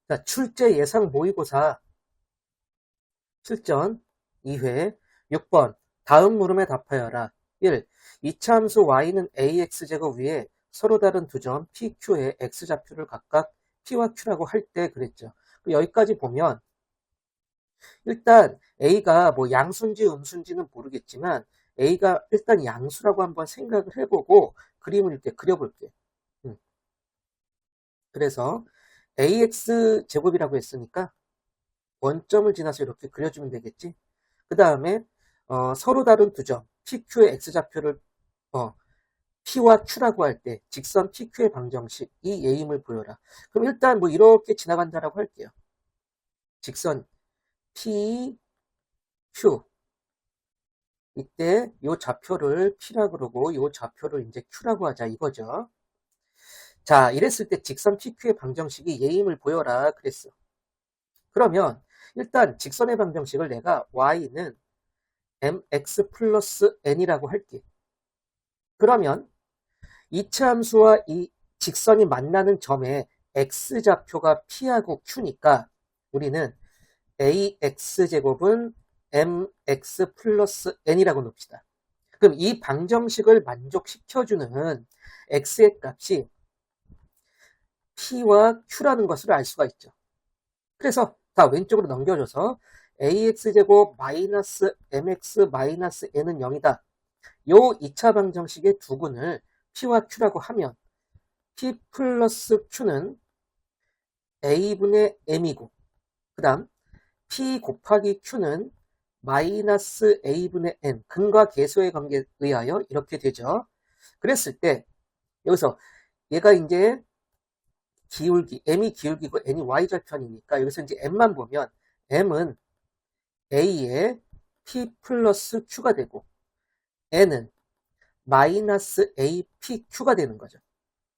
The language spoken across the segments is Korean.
자, 출제 예상 모의고사 실전 2회 6번 다음 물음에 답하여라. 1. 이차 함수 y는 ax제곱 위에 서로 다른 두 점 pq의 x좌표를 각각 p와 q라고 할 때 그랬죠. 여기까지 보면 일단 a가 뭐 양수인지 음수인지는 모르겠지만 a가 일단 양수라고 한번 생각을 해보고 그림을 이렇게 그려볼게. 그래서 ax제곱이라고 했으니까 원점을 지나서 이렇게 그려주면 되겠지. 그 다음에 서로 다른 두 점 PQ의 X좌표를 P와 Q라고 할 때 직선 PQ의 방정식 이 예임을 보여라. 그럼 일단 뭐 이렇게 지나간다라고 할게요. 직선 P, Q 이때 요 좌표를 P라 그러고 요 좌표를 이제 Q라고 하자 이거죠. 자, 이랬을 때 직선 PQ의 방정식이 예임을 보여라 그랬어. 그러면 일단 직선의 방정식을 내가 y는 mx 플러스 n이라고 할게. 그러면 이차 함수와 이 직선이 만나는 점에 x좌표가 p하고 q니까 우리는 ax제곱은 mx 플러스 n이라고 놓읍시다. 그럼 이 방정식을 만족시켜주는 x의 값이 p와 q라는 것을 알 수가 있죠. 그래서 다 왼쪽으로 넘겨줘서 ax제곱 마이너스 mx 마이너스 n은 0이다. 요 2차 방정식의 두근을 p와 q라고 하면 p 플러스 q는 a분의 m이고 그 다음 p 곱하기 q는 마이너스 a분의 n 근과 계수의 관계에 의하여 이렇게 되죠. 그랬을 때 여기서 얘가 이제 기울기, m이 기울기고 n이 y절편이니까 여기서 이제 m만 보면 m은 a의 p 플러스 q가 되고 n은 마이너스 apq가 되는 거죠.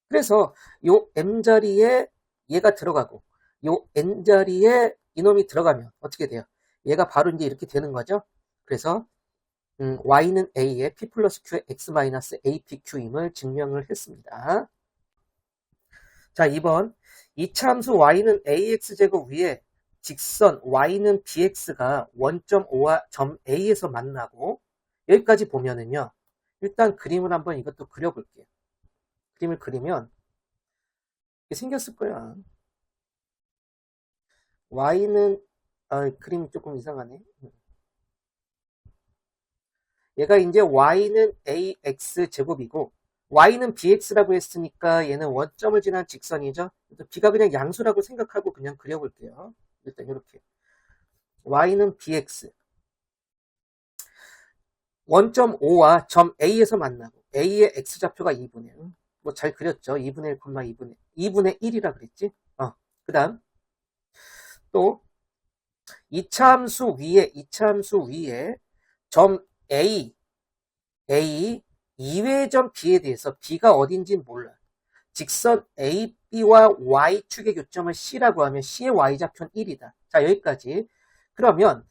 그래서 요 m 자리에 얘가 들어가고 요 n 자리에 이놈이 들어가면 어떻게 돼요? 얘가 바로 이제 이렇게 되는 거죠. 그래서 y는 a의 p 플러스 q의 x 마이너스 apq임을 증명을 했습니다. 자, 2번 2차 함수 y는 ax제곱 위에 직선 y는 bx가 원점 O와 점 A에서 만나고 여기까지 보면은요. 일단 그림을 한번 이것도 그려볼게요. 그림을 그리면 이렇게 생겼을 거야. y는 그림이 조금 이상하네. 얘가 이제 y는 ax제곱이고 y는 bx라고 했으니까 얘는 원점을 지난 직선이죠. b가 그냥 양수라고 생각하고 그냥 그려볼게요. 일단 이렇게 y는 bx 원점 O와 점 A에서 만나고 A의 x좌표가 2분의 뭐 잘 그렸죠. 2분의 1, 2분의 1이라 그랬지. 그 다음 또 2차 함수 위에 점 A 이외의 점 B에 대해서 B가 어딘지는 몰라. 직선 AB와 Y축의 교점을 C라고 하면 C의 Y좌표는 1이다. 자, 여기까지. 그러면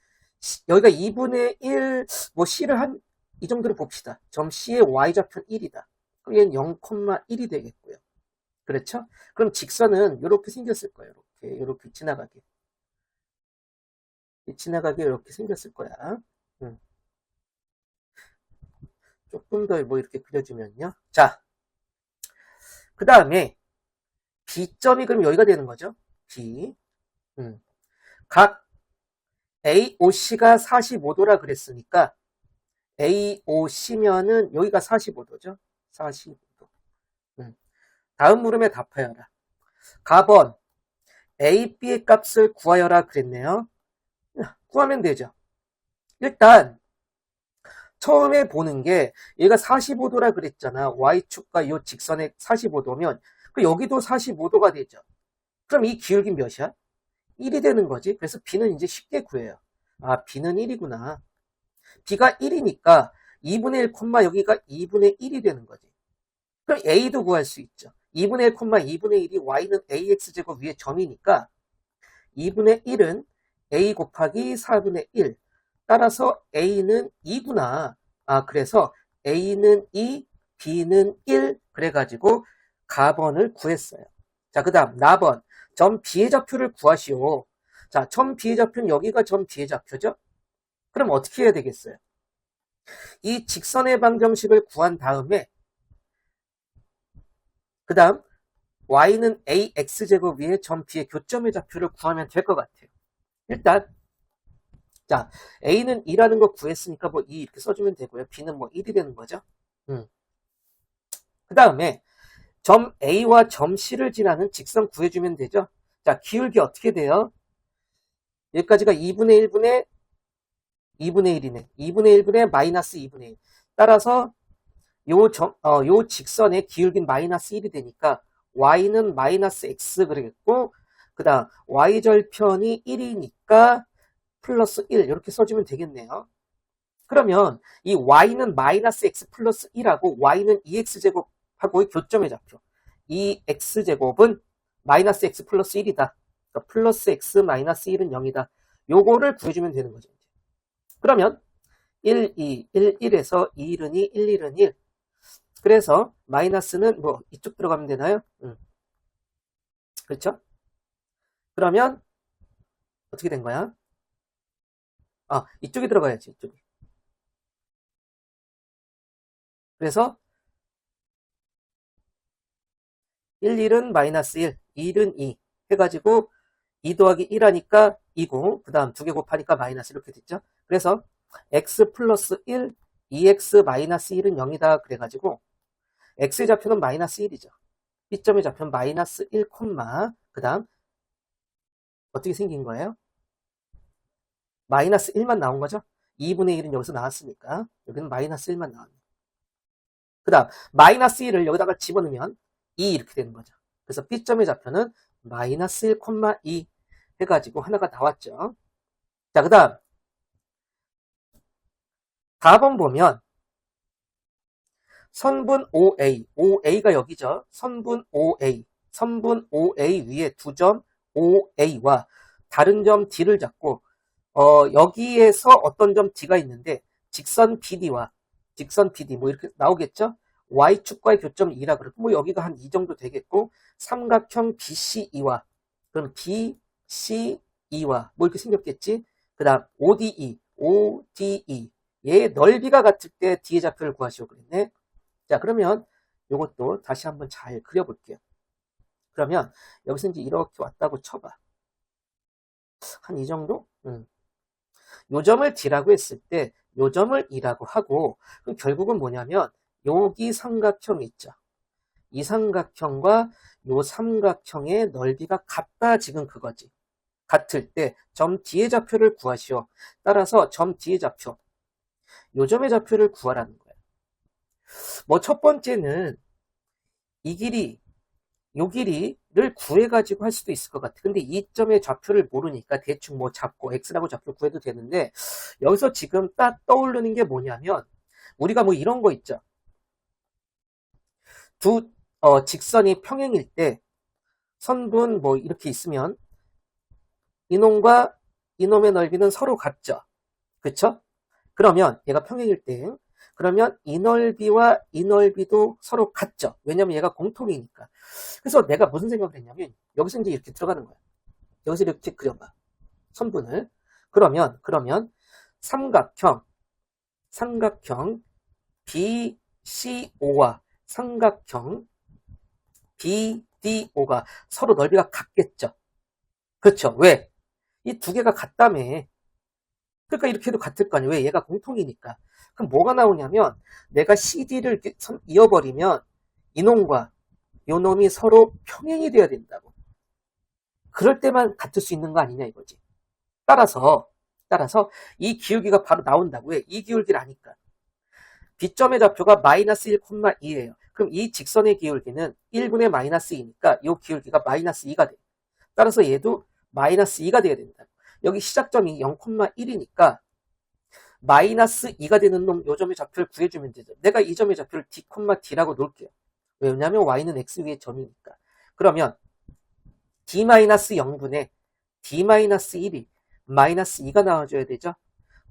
여기가 2분의 1, 뭐 C를 한 이 정도로 봅시다. 점 C의 Y좌표는 1이다. 그럼 얘는 0,1이 되겠고요. 그렇죠? 그럼 직선은 이렇게 생겼을 거예요. 이렇게 지나가게 이렇게 생겼을 거야. 조금 더 뭐 이렇게 그려주면요. 자, 그 다음에 B점이 그럼 여기가 되는 거죠. B. 각 AOC가 45도라 그랬으니까 AOC면은 여기가 45도죠. 45도. 다음 물음에 답하여라. 가번 A, B의 값을 구하여라 그랬네요. 구하면 되죠. 일단 처음에 보는 게 얘가 45도라 그랬잖아. Y축과 이 직선의 45도면 여기도 45도가 되죠. 그럼 이 기울기 몇이야? 1이 되는 거지. 그래서 B는 이제 쉽게 구해요. 아, B는 1이구나. B가 1이니까 2분의 1, 여기가 2분의 1이 되는 거지. 그럼 A도 구할 수 있죠. 2분의 1, 2분의 1이 Y는 AX제곱 위에 점이니까 2분의 1은 A 곱하기 4분의 1. 따라서 A는 2구나. 그래서 A는 2, B는 1. 그래가지고 가번을 구했어요. 자, 그 다음 나번. 점 B의 좌표를 구하시오. 자, 점 B의 좌표는 여기가 점 B의 좌표죠? 그럼 어떻게 해야 되겠어요? 이 직선의 방정식을 구한 다음에 그 다음 y는 ax제곱 위에 점 B의 교점의 좌표를 구하면 될 것 같아요. 일단 자, a는 2라는 거 구했으니까 뭐 2 이렇게 써주면 되고요. b는 뭐 1이 되는 거죠. 그 다음에 점 a와 점 c를 지나는 직선 구해주면 되죠. 자, 기울기 어떻게 돼요? 여기까지가 2분의 1분의 2분의 1이네. 2분의 1분의 마이너스 2분의 1. 따라서 요 직선의 기울기는 마이너스 1이 되니까 y는 마이너스 x 그러겠고, 그 다음 y절편이 1이니까 플러스 1 이렇게 써주면 되겠네요. 그러면 이 y는 마이너스 x 플러스 1하고 y는 2x제곱하고의 교점의 좌표. 이 x제곱은 마이너스 x 플러스 1이다. 그러니까 플러스 x 마이너스 1은 0이다. 요거를 구해주면 되는 거죠. 그러면 1, 2, 1, 1에서 2, 1은 2, 1, 1은 1. 그래서 마이너스는 뭐 이쪽 들어가면 되나요? 그렇죠? 그러면 어떻게 된 거야? 이쪽에 들어가야지. 이쪽에. 그래서 1, 1은 마이너스 1, 2, 1은 2 해가지고 2 더하기 1 하니까 2고 그 다음 2개 곱하니까 마이너스 이렇게 됐죠. 그래서 x 플러스 1, 2x 마이너스 1은 0이다 그래가지고 x의 좌표는 마이너스 1이죠. B점의 좌표는 마이너스 1, 그 다음 어떻게 생긴 거예요? 마이너스 1만 나온 거죠. 2분의 1은 여기서 나왔으니까 여기는 마이너스 1만 나왔네요. 그 다음 마이너스 1을 여기다가 집어넣으면 2 이렇게 되는 거죠. 그래서 B점의 좌표는 마이너스 1, 2 해가지고 하나가 나왔죠. 자, 그 다음 4번 보면 선분 OA, OA가 여기죠. 선분 OA 위에 두 점 OA와 다른 점 D를 잡고 여기에서 어떤 점 D가 있는데 직선 BD 뭐 이렇게 나오겠죠. Y축과의 교점 2라 그러고 뭐 여기가 한 이 정도 되겠고 삼각형 BCE와 그럼 BCE와 뭐 이렇게 생겼겠지. 그 다음 ODE 얘의 넓이가 같을 때 D의 좌표를 구하시오 그랬네. 자, 그러면 이것도 다시 한번 잘 그려볼게요. 그러면 여기서 이제 이렇게 왔다고 쳐봐. 한 이 정도? 요 점을 D라고 했을 때 요 점을 E라고 하고 그럼 결국은 뭐냐면 여기 삼각형 있죠. 이 삼각형과 요 삼각형의 넓이가 같다 지금 그거지. 같을 때 점 D의 좌표를 구하시오. 따라서 점 D의 좌표, 요 점의 좌표를 구하라는 거예요. 뭐 첫 번째는 이 길이, 요 길이를 구해가지고 할 수도 있을 것 같아. 근데 이 점의 좌표를 모르니까 대충 뭐 잡고 x라고 좌표 구해도 되는데 여기서 지금 딱 떠오르는 게 뭐냐면 우리가 뭐 이런 거 있죠. 두 직선이 평행일 때 선분 뭐 이렇게 있으면 이놈과 이놈의 넓이는 서로 같죠. 그쵸? 그러면 얘가 평행일 때 그러면 이 넓이와 이 넓이도 서로 같죠. 왜냐면 얘가 공통이니까. 그래서 내가 무슨 생각을 했냐면 여기서 이제 이렇게 들어가는 거야. 여기서 이렇게 그려봐. 선분을. 그러면 삼각형 BCO와 삼각형 BDO가 서로 넓이가 같겠죠. 그렇죠. 왜? 이 두 개가 같다며. 그러니까 이렇게 해도 같을 거 아니에요. 왜? 얘가 공통이니까. 그럼 뭐가 나오냐면 내가 CD를 이렇게 이어버리면 이놈과 요놈이 서로 평행이 돼야 된다고. 그럴 때만 같을 수 있는 거 아니냐 이거지. 따라서 이 기울기가 바로 나온다고 해. 이 기울기를 아니까. B점의 좌표가 마이너스 1,2예요. 그럼 이 직선의 기울기는 1분의 마이너스 2니까 이 기울기가 마이너스 2가 돼. 따라서 얘도 마이너스 2가 돼야 된다. 여기 시작점이 0,1이니까 마이너스 2가 되는 놈 요 점의 좌표를 구해주면 되죠. 내가 이 점의 좌표를 D,D라고 놓을게요. 왜냐면 Y는 X 위의 점이니까. 그러면 D-0분의 D-1이 마이너스 2가 나와줘야 되죠.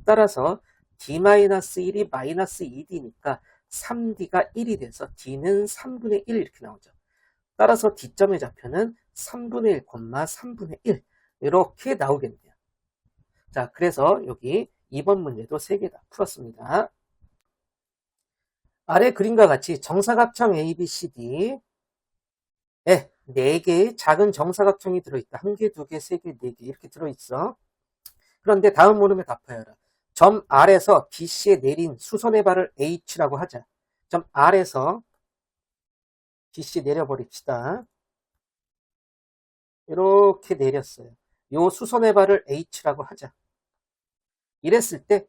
따라서 D-1이 마이너스 2D니까 3D가 1이 돼서 D는 3분의 1 이렇게 나오죠. 따라서 D점의 좌표는 3분의 1, 3분의 1 이렇게 나오겠네요. 자, 그래서 여기 2번 문제도 3개 다 풀었습니다. 아래 그림과 같이 정사각형 ABCD에 4개의 작은 정사각형이 들어있다. 1개, 2개, 3개, 4개 이렇게 들어있어. 그런데 다음 물음에 답하여라. 점 R에서 BC에 내린 수선의 발을 H라고 하자. 점 R에서 BC 내려버립시다. 이렇게 내렸어요. 요 수선의 발을 H라고 하자. 이랬을 때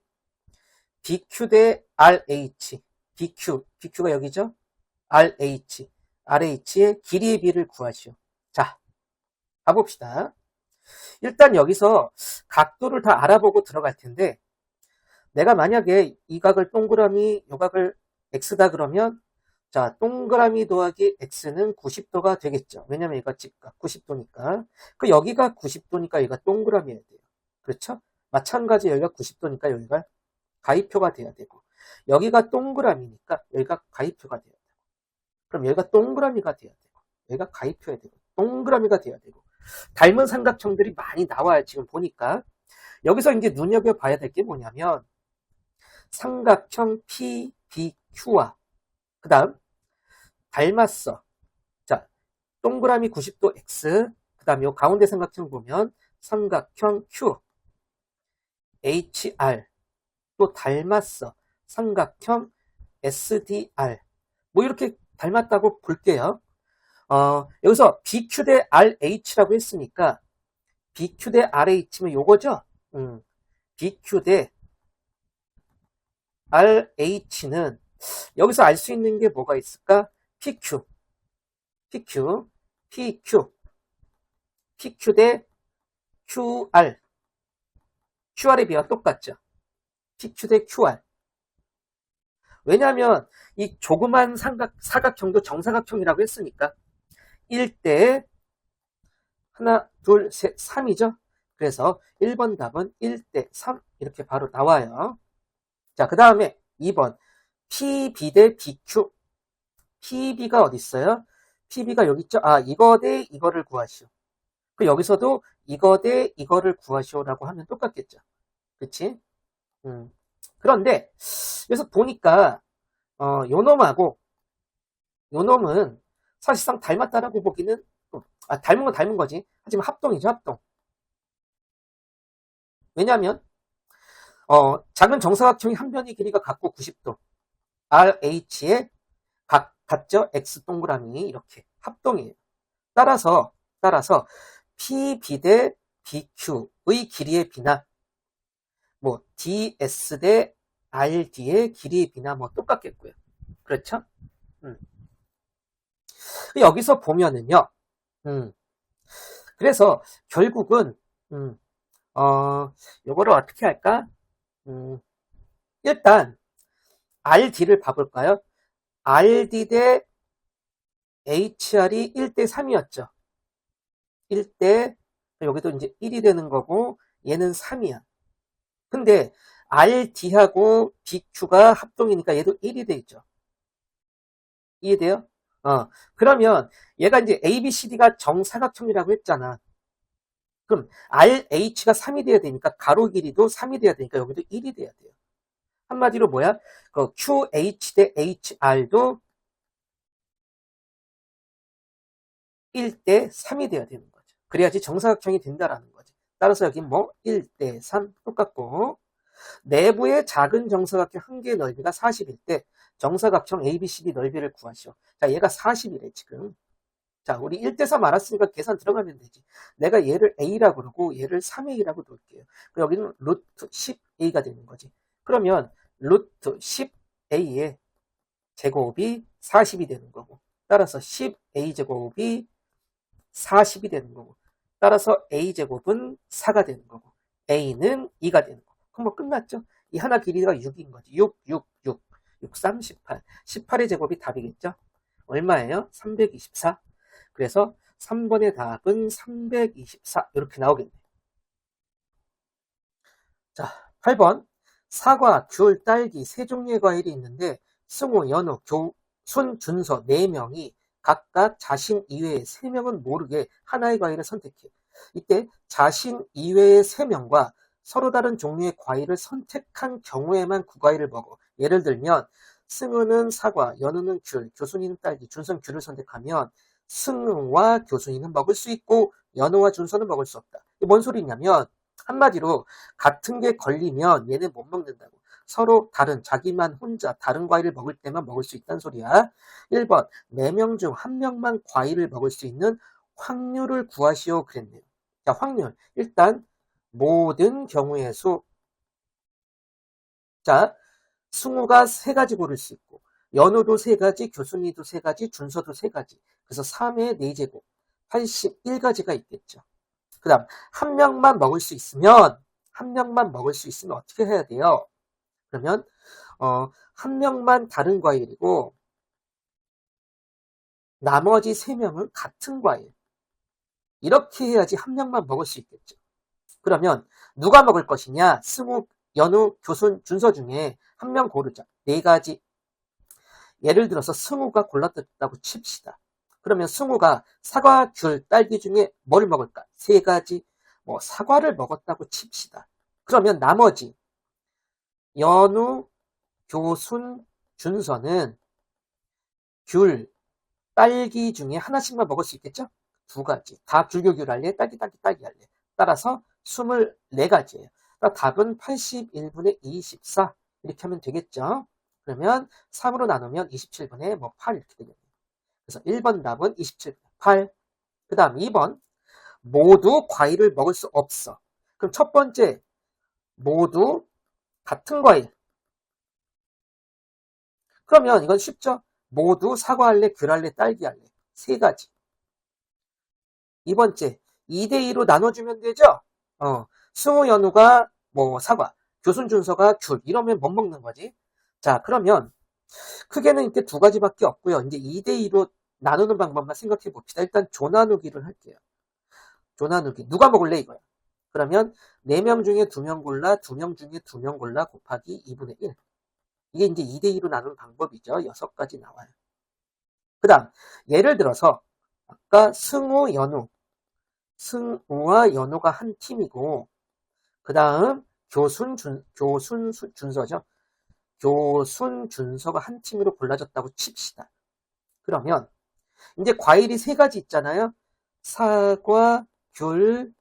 BQ 대 RH, BQ가 여기죠? RH의 길이의 비를 구하시오. 자, 가봅시다. 일단 여기서 각도를 다 알아보고 들어갈 텐데, 내가 만약에 이 각을 동그라미, 요 각을 X다 그러면, 자, 동그라미 더하기 X는 90도가 되겠죠. 왜냐면 얘가 직각 90도니까. 그 여기가 90도니까 여기가 동그라미여야 돼요. 그렇죠? 마찬가지 여기가 90도니까 여기가 가위표가 돼야 되고, 여기가 동그라미니까 여기가 가위표가 돼야 되고, 그럼 여기가 동그라미가 돼야 되고, 여기가 가위표야 되고, 동그라미가 돼야 되고, 닮은 삼각형들이 많이 나와요. 지금 보니까. 여기서 이제 눈여겨봐야 될 게 뭐냐면, 삼각형 PBQ와, 그 다음, 닮았어. 자, 동그라미 90도 X, 그 다음 요 가운데 삼각형 보면, 삼각형 Q, HR, 또 닮았어. 삼각형 SDR. 뭐 이렇게 닮았다고 볼게요. 여기서 BQ 대 RH라고 했으니까 BQ 대 RH면 요거죠? BQ 대 RH는 여기서 알 수 있는 게 뭐가 있을까? PQ 대 QR의 비와 똑같죠? PQ 대 QR. 왜냐하면 이 조그만 사각형도 정사각형이라고 했으니까 1대 하나, 둘, 셋, 3이죠. 그래서 1번 답은 1대 3 이렇게 바로 나와요. 자, 그 다음에 2번 PB 대 BQ. PB가 어디 있어요? PB가 여기 있죠. 아, 이거 대 이거를 구하시오. 그 여기서도 이거 대 이거를 구하시오라고 하면 똑같겠죠. 그치? 그런데 여기서 보니까 요 놈하고 요 놈은 사실상 닮았다라고 보기는 닮은 건 닮은 거지. 하지만 합동이죠, 합동. 왜냐하면 작은 정사각형이 한 변의 길이가 같고 90도. RH의 같죠? X 동그라미 이렇게 합동이에요. 따라서 PB 대 BQ의 길이의 비나 뭐 DS 대 RD의 길이의 비나 뭐 똑같겠고요. 그렇죠? 여기서 보면은요. 그래서 결국은 요거를 어떻게 할까? 일단 RD를 봐볼까요? RD 대 HR이 1대 3이었죠. 1대 여기도 이제 1이 되는 거고 얘는 3이야. 근데 RD하고 BQ가 합동이니까 얘도 1이 돼 있죠. 이해돼요? 그러면 얘가 이제 ABCD가 정사각형이라고 했잖아. 그럼 RH가 3이 돼야 되니까 가로 길이도 3이 돼야 되니까 여기도 1이 돼야 돼요. 한마디로 뭐야? 그 QH 대 HR도 1대 3이 돼야 되는 거죠. 그래야지 정사각형이 된다라는 거지. 따라서 여기 뭐 1대 3 똑같고 내부의 작은 정사각형 한 개의 넓이가 40일 때 정사각형 ABCD 넓이를 구하시오. 자, 얘가 40이래 지금. 자, 우리 1대 3 알았으니까 계산 들어가면 되지. 내가 얘를 A라고 그러고 얘를 3A라고 놓을게요. 여기는 루트 10A가 되는 거지. 그러면 루트 10A의 제곱이 40이 되는 거고 따라서 10A 제곱이 40이 되는 거고 따라서 A제곱은 4가 되는 거고 A는 2가 되는 거고 그럼 뭐 끝났죠? 이 하나 길이가 6인 거지. 6, 3, 18. 18의 제곱이 답이겠죠? 얼마예요? 324. 그래서 3번의 답은 324 이렇게 나오겠네요. 자, 8번 사과, 귤, 딸기 세 종류의 과일이 있는데 승우, 연우, 순, 준서 4명이 각각 자신 이외의 3명은 모르게 하나의 과일을 선택해. 이때 자신 이외의 3명과 서로 다른 종류의 과일을 선택한 경우에만 그 과일을 먹어. 예를 들면 승우는 사과, 연우는 귤, 교순이는 딸기, 준서는 귤을 선택하면 승우와 교순이는 먹을 수 있고 연우와 준서는 먹을 수 없다. 이게 뭔 소리냐면 한마디로 같은 게 걸리면 얘는 못 먹는다고. 서로 다른 자기만 혼자 다른 과일을 먹을 때만 먹을 수 있다는 소리야. 1번 4명 중 1명만 과일을 먹을 수 있는 확률을 구하시오 그랬네요. 자, 확률. 일단 모든 경우의 수. 자, 승우가 3가지 고를 수 있고 연우도 3가지, 교순이도 3가지, 준서도 3가지. 그래서 3의 4제곱 81가지가 있겠죠. 그 다음 한 명만 먹을 수 있으면 어떻게 해야 돼요? 그러면 한 명만 다른 과일이고 나머지 3명은 같은 과일. 이렇게 해야지 한 명만 먹을 수 있겠죠. 그러면 누가 먹을 것이냐? 승우, 연우, 교순, 준서 중에 한 명 고르자. 4가지. 예를 들어서 승우가 골랐다고 칩시다. 그러면 승우가 사과, 귤, 딸기 중에 뭘 먹을까? 3가지. 사과를 먹었다고 칩시다. 그러면 나머지 연우, 교순, 준서는 귤, 딸기 중에 하나씩만 먹을 수 있겠죠? 2가지. 다 귤 할래? 딸기 할래? 따라서 24가지예요. 그러니까 답은 81분의 24 이렇게 하면 되겠죠? 그러면 3으로 나누면 27분의 8 이렇게 되겠네요. 그래서 1번 답은 27분의 8. 그 다음 2번 모두 과일을 먹을 수 없어. 그럼 첫 번째 모두 같은 과일. 그러면 이건 쉽죠? 모두 사과 할래, 귤 할래, 딸기 할래. 3가지. 2번째 2대2로 나눠주면 되죠? 승우, 연우가 사과, 교순, 준서가 귤 이러면 못 먹는 거지. 자, 그러면 크게는 이렇게 2가지밖에 없고요. 이제 2대2로 나누는 방법만 생각해 봅시다. 일단 조나누기를 할게요. 조나누기. 누가 먹을래 이거야. 그러면 4명 중에 2명 골라, 2명 중에 2명 골라 곱하기 2분의 1. 이게 이제 2대2로 나누는 방법이죠. 6가지 나와요. 그 다음 예를 들어서 아까 승우, 연우. 승우와 연우가 한 팀이고 그 다음 준서죠. 교순, 준서가 한 팀으로 골라졌다고 칩시다. 그러면 이제 과일이 3가지 있잖아요. 사과, 귤,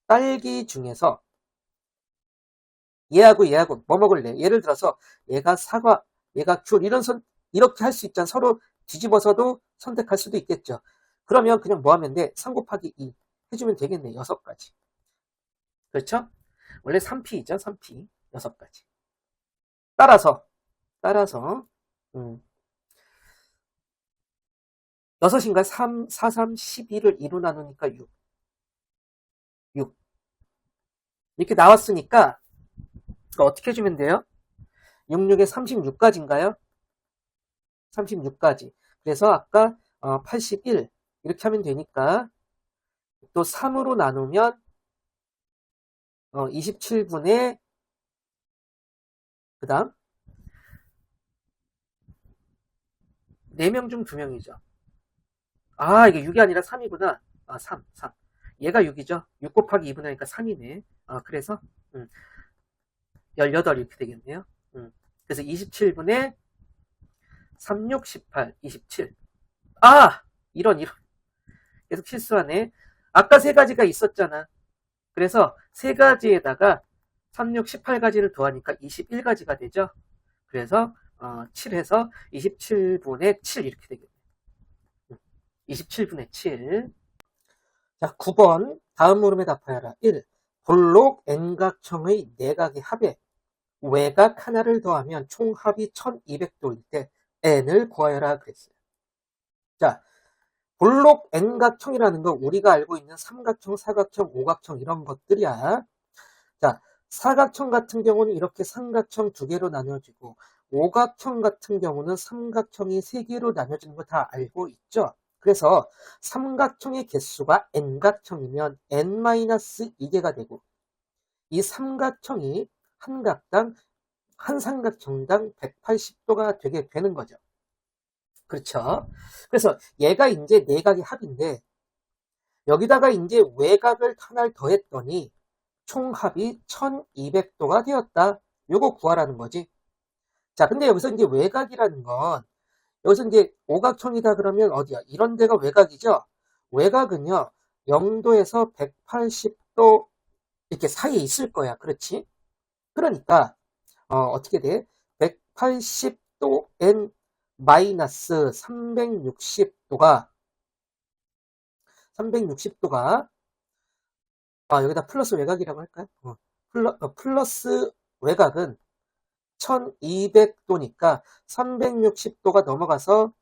딸기 중에서 얘하고 뭐 먹을래? 예를 들어서 얘가 사과, 얘가 귤 이렇게 할 수 있잖아. 서로 뒤집어서도 선택할 수도 있겠죠. 그러면 그냥 뭐 하면 돼? 3 곱하기 2 해주면 되겠네. 6가지. 그렇죠? 원래 3P죠. 3P. 6가지. 따라서 6인가 3, 4, 3, 12를 2로 나누니까 6. 이렇게 나왔으니까 어떻게 해주면 돼요? 6, 6에 36가지인가요? 36가지. 그래서 아까 81 이렇게 하면 되니까 또 3으로 나누면 27분의 그 다음 4명 중 2명이죠. 이게 6이 아니라 3이구나. 3. 얘가 6이죠. 6 곱하기 2분 하니까 3이네. 그래서 18 이렇게 되겠네요. 그래서 27분의 3, 6, 18, 27. 이런. 계속 실수하네. 아까 3가지가 있었잖아. 그래서 3가지에다가 3, 6, 18가지를 더하니까 21가지가 되죠. 그래서 7해서 27분의 7 이렇게 되겠네요. 27분의 7. 자, 9번 다음 물음에 답하여라. 1. 볼록 N각형의 내각의 합에 외각 하나를 더하면 총합이 1200도일 때 N을 구하여라 그랬어요. 자, 볼록 N각형이라는 건 우리가 알고 있는 삼각형, 사각형, 오각형 이런 것들이야. 자, 사각형 같은 경우는 이렇게 삼각형 2개로 나눠지고 오각형 같은 경우는 삼각형이 3개로 나눠지는 거 다 알고 있죠? 그래서 삼각형의 개수가 N각형이면 N-2개가 되고 이 삼각형이 한 삼각형당 180도가 되게 되는 거죠. 그렇죠. 그래서 얘가 이제 내각의 합인데 여기다가 이제 외곽을 하나를 더했더니 총합이 1200도가 되었다. 요거 구하라는 거지. 자, 근데 여기서 이제 외곽이라는 건 여기서 이제 오각형이다 그러면 어디야? 이런 데가 외곽이죠. 외곽은요. 0도에서 180도 이렇게 사이에 있을 거야. 그렇지? 그러니까 어떻게 돼? 180도 n 마이너스 360도가 여기다 플러스 외곽이라고 할까요? 플러스 외곽은 1200도니까 360도가 넘어가서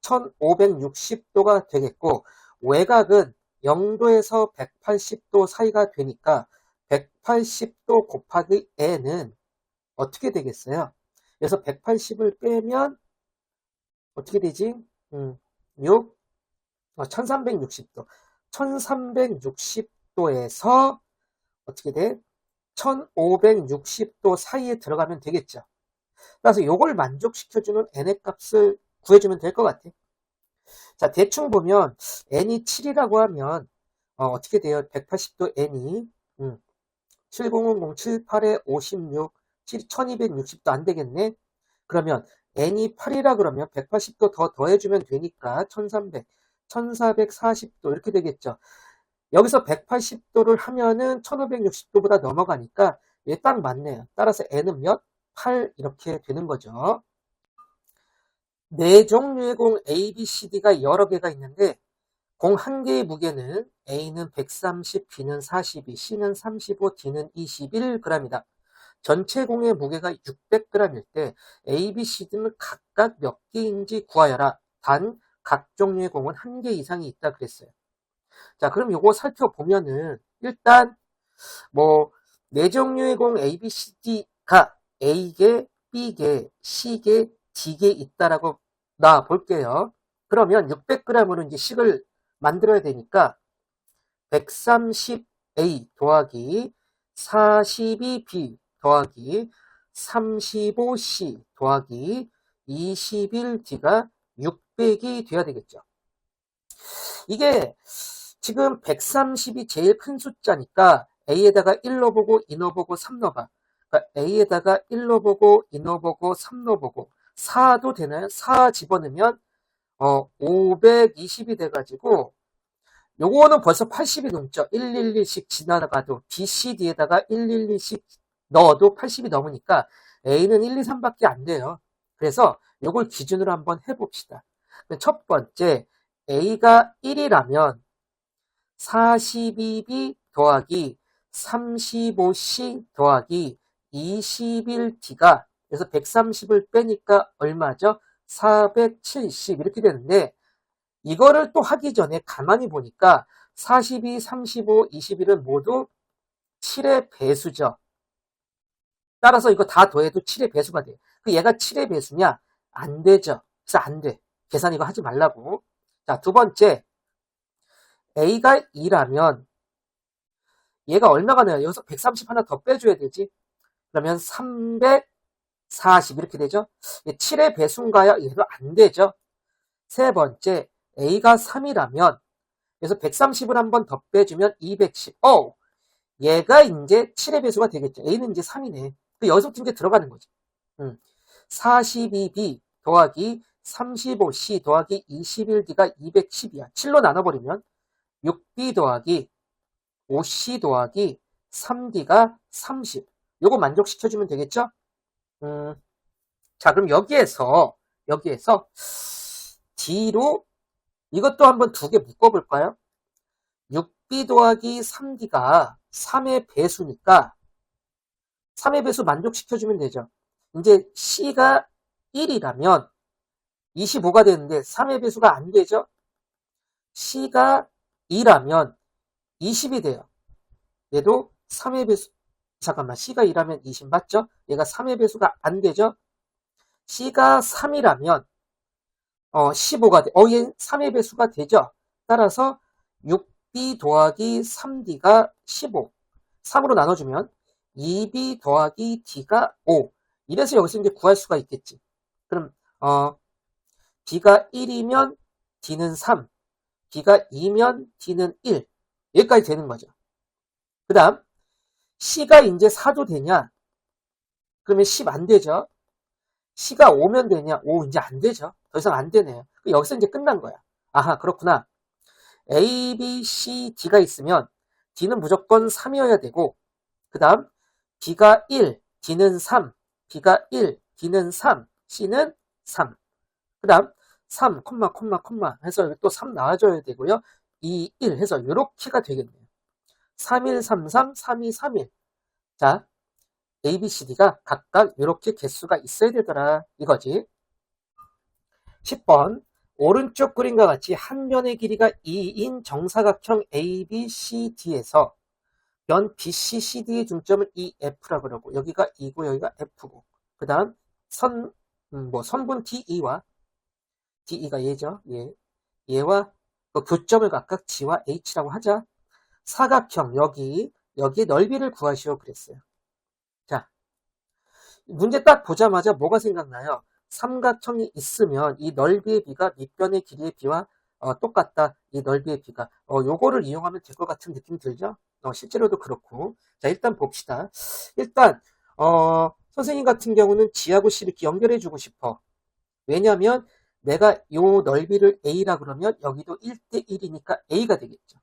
1560도가 되겠고 외곽은 0도에서 180도 사이가 되니까 180도 곱하기 n은 어떻게 되겠어요? 그래서 180을 빼면 어떻게 되지? 6, 1360도. 1360도에서 어떻게 돼? 1560도 사이에 들어가면 되겠죠. 그래서 이걸 만족시켜주는 n의 값을 구해주면 될 것 같아. 자, 대충 보면 n이 7이라고 하면 어떻게 돼요? 180도 n이 7010, 78에 56, 1260도 안 되겠네? 그러면 n이 8이라 그러면 180도 더 더해주면 되니까 1300, 1440도 이렇게 되겠죠. 여기서 180도를 하면은 1560도보다 넘어가니까 얘 딱 맞네요. 따라서 n은 몇? 8 이렇게 되는 거죠. 네 종류의 공 A, B, C, D가 여러 개가 있는데 공 한 개의 무게는 A는 130, B는 42, C는 35, D는 21g이다. 전체 공의 무게가 600g일 때 A, B, C, D는 각각 몇 개인지 구하여라. 단 각 종류의 공은 한 개 이상이 있다 그랬어요. 자, 그럼 요거 살펴보면은 일단 네 종류의 공 A, B, C, D가 A개, B개, C개, D개 있다라고 놔 볼게요. 그러면 600g으로 이제 식을 만들어야 되니까 130A 더하기 42B 더하기 35C 더하기 21D가 600이 돼야 되겠죠. 이게 지금 130이 제일 큰 숫자니까 A에다가 1 넣어보고 2 넣어보고 3 넣어봐. 그러니까 A에다가 1 넣어보고 2 넣어보고 3 넣어보고 4도 되나요? 4 집어넣으면 520이 돼가지고 요거는 벌써 80이 넘죠. 111씩 지나가도 BCD에다가 112씩 넣어도 80이 넘으니까 A는 1, 2, 3밖에 안 돼요. 그래서 요걸 기준으로 한번 해봅시다. 첫 번째 A가 1이라면 42B 더하기 35C 더하기 21D가 그래서 130을 빼니까 얼마죠? 470 이렇게 되는데 이거를 또 하기 전에 가만히 보니까 42, 35, 21은 모두 7의 배수죠. 따라서 이거 다 더해도 7의 배수가 돼요. 그 얘가 7의 배수냐? 안 되죠. 그래서 안 돼. 계산 이거 하지 말라고. 자, 두 번째. A가 2라면 얘가 얼마가 나요? 여기서 130 하나 더 빼줘야 되지. 그러면 340 이렇게 되죠. 7의 배수인가요? 얘도 안 되죠. 세 번째. A가 3이라면 그래서 130을 한 번 더 빼주면 210. 얘가 이제 7의 배수가 되겠죠. A는 이제 3이네. 여기서부터 이제 들어가는 거죠. 42B 더하기 35C 더하기 21D가 210이야. 7로 나눠버리면 6B 더하기 5C 더하기 3D가 30. 요거 만족시켜주면 되겠죠? 자, 그럼 여기에서 D로 이것도 한번 두 개 묶어볼까요? 6B 더하기 3D가 3의 배수니까 3의 배수 만족시켜주면 되죠. 이제 C가 1이라면 25가 되는데 3의 배수가 안 되죠. C가 2라면 20이 돼요. 얘도 3의 배수, 잠깐만, C가 2라면 20 맞죠? 얘가 3의 배수가 안 되죠? C가 3이라면 15가 돼. 얘 3의 배수가 되죠? 따라서 6B 더하기 3D가 15. 3으로 나눠주면 2B 더하기 D가 5. 이래서 여기서 이제 구할 수가 있겠지. 그럼 B가 1이면 D는 3, B가 2면 D는 1. 여기까지 되는 거죠. 그 다음 C가 이제 4도 되냐? 그러면 10 안 되죠. C가 5면 되냐? 5 이제 안 되죠. 더 이상 안 되네요. 여기서 이제 끝난 거야. 아하, 그렇구나. A, B, C, D가 있으면 D는 무조건 3이어야 되고, 그 다음 B가 1, D는 3, B가 1, D는 3, C는 3. 그 다음 3, 해서 또 3 나와줘야 되고요. 2, 1 해서 이렇게가 되겠네요. 3, 1, 3, 3, 3, 2, 3, 1. 자, A, B, C, D가 각각 이렇게 개수가 있어야 되더라 이거지. 10번 오른쪽 그림과 같이 한 변의 길이가 2인 정사각형 ABCD에서 변 BCCD의 중점은 EF라 그러고 여기가 E고 여기가 F고 그 다음 선분 DE와 DE가 얘죠. 얘와 그 교점을 각각 G와 H라고 하자. 사각형 여기에 넓이를 구하시오 그랬어요. 자, 문제 딱 보자마자 뭐가 생각나요? 삼각형이 있으면 이 넓이의 비가 밑변의 길이의 비와 똑같다. 이 넓이의 비가 요거를 이용하면 될 것 같은 느낌 들죠? 실제로도 그렇고. 자, 일단 봅시다. 일단 선생님 같은 경우는 G하고 C를 이렇게 연결해 주고 싶어. 왜냐하면 내가 요 넓이를 A라 그러면 여기도 1대1이니까 A가 되겠죠.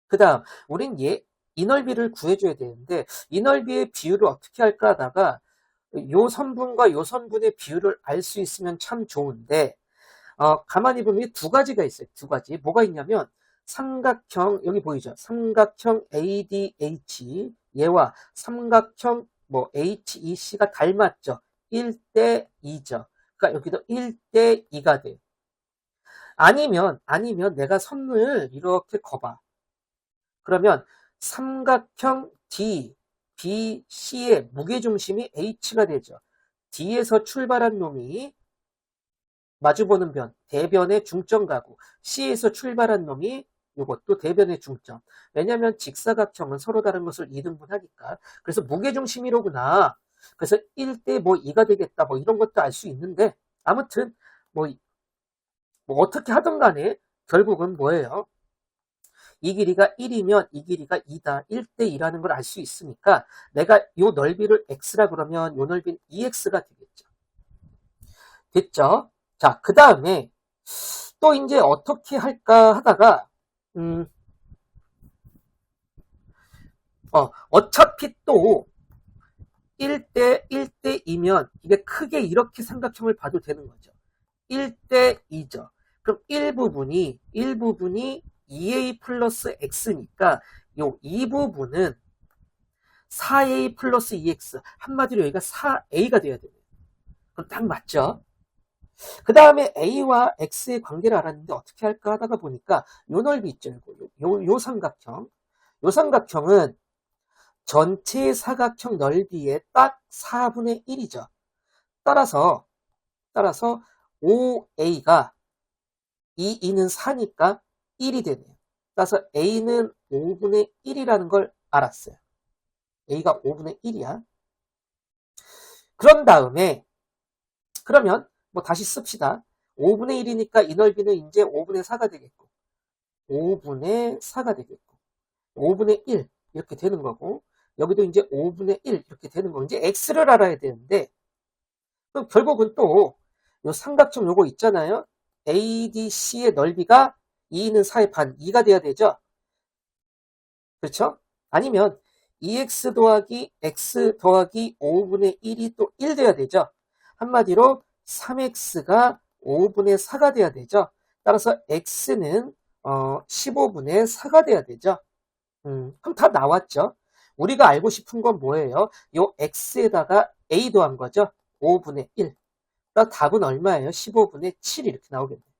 그 다음 우린 이 넓이를 구해줘야 되는데 이 넓이의 비율을 어떻게 할까 하다가 요 선분과 요 선분의 비율을 알 수 있으면 참 좋은데 가만히 보면 두 가지가 있어요. 두 가지. 뭐가 있냐면 삼각형 여기 보이죠? 삼각형 ADH 얘와 삼각형 HEC가 닮았죠. 1대2죠. 그러니까 여기도 1대2가 돼. 아니면 내가 선을 이렇게 거봐. 그러면 삼각형 D, B, C의 무게중심이 H가 되죠. D에서 출발한 놈이 마주보는 변, 대변의 중점 가고 C에서 출발한 놈이 이것도 대변의 중점. 왜냐하면 직사각형은 서로 다른 것을 2등분하니까. 그래서 무게중심이로구나. 그래서 1대 2가 되겠다. 이런 것도 알 수 있는데 아무튼 어떻게 하든 간에 결국은 뭐예요? 이 길이가 1이면 이 길이가 2다. 1대2라는 걸 알 수 있으니까 내가 이 넓이를 x라 그러면 이 넓이는 2x가 되겠죠. 됐죠? 자, 그 다음에 또 이제 어떻게 할까 하다가 어차피 또 1대1대2면 이게 크게 이렇게 삼각형을 봐도 되는 거죠. 1대2죠. 그럼 1부분이 2a 플러스 x니까 이 부분은 4a 플러스 2x 한마디로 여기가 4a가 돼야 돼요. 그럼 딱 맞죠? 그 다음에 a와 x의 관계를 알았는데 어떻게 할까 하다가 보니까 요 넓이 있죠. 요 삼각형. 요 삼각형은 전체 사각형 넓이의 딱 4분의 1이죠. 따라서 5a가 2는 4니까 1이 되네요. 따라서 a는 5분의 1이라는 걸 알았어요. a가 5분의 1이야. 그런 다음에 그러면 다시 씁시다. 5분의 1이니까 이 넓이는 이제 5분의 4가 되겠고 5분의 4가 되겠고 5분의 1 이렇게 되는 거고 여기도 이제 5분의 1 이렇게 되는 거. 이제 x를 알아야 되는데 그럼 결국은 또 요 삼각형 요거 있잖아요. ADC의 넓이가 2는 4의 반 2가 돼야 되죠. 그렇죠? 아니면 2x 더하기 x 더하기 5분의 1이 또 1 돼야 되죠. 한마디로 3x가 5분의 4가 돼야 되죠. 따라서 x는 15분의 4가 돼야 되죠. 그럼 다 나왔죠. 우리가 알고 싶은 건 뭐예요? 요 x에다가 a 더한 거죠. 5분의 1. 그러니까 답은 얼마예요? 15분의 7 이렇게 나오겠네요.